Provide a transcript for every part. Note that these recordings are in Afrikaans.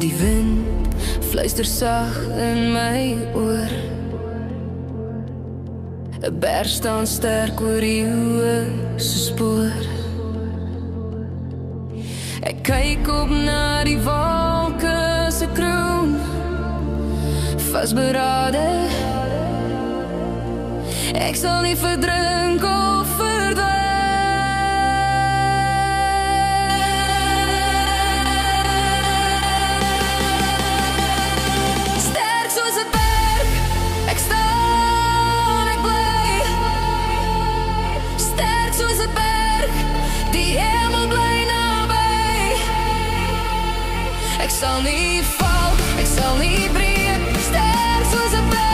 Die wind fluister sag in my oor. 'n berg staan sterk oor die hoë se spoor. Ek kyk op na die wolke se kroon, vasberade. Ek sal nie verdrink of verdwyn. Sterk soos 'n berg, ek staan, ek bly. Sterk soos 'n berg, die hemel bly naby. Ek sal nie val, ek sal nie breek. Sterk soos 'n berg.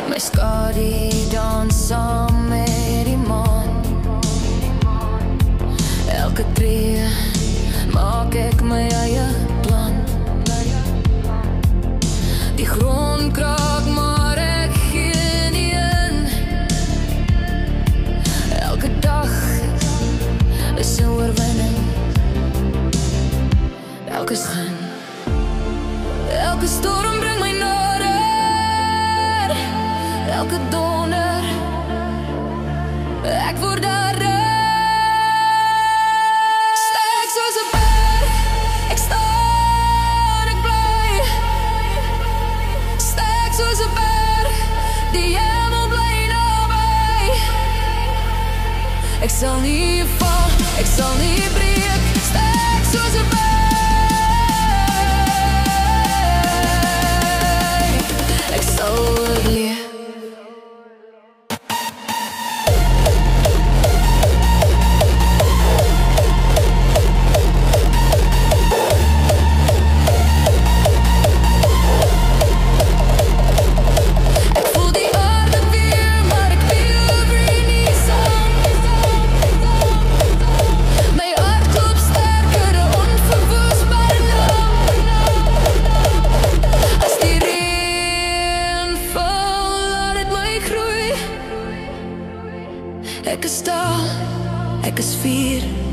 My skadu dans saam met die maan. Elke tree maak ek my eie plan. Die grond kraak maar ek gee nie in. Elke dag is 'n oorwinning. Elke skyn, elke storm bring my nader. Elke donder, ek word harder. Sterk soos 'n berg, ek staan, ek bly. Sterk soos 'n berg, die hemel bly naby. Ek sal nie val, ek sal nie breek. Sterk soos 'n berg, ek sal oorleef. Ek is staal, ek is vuur.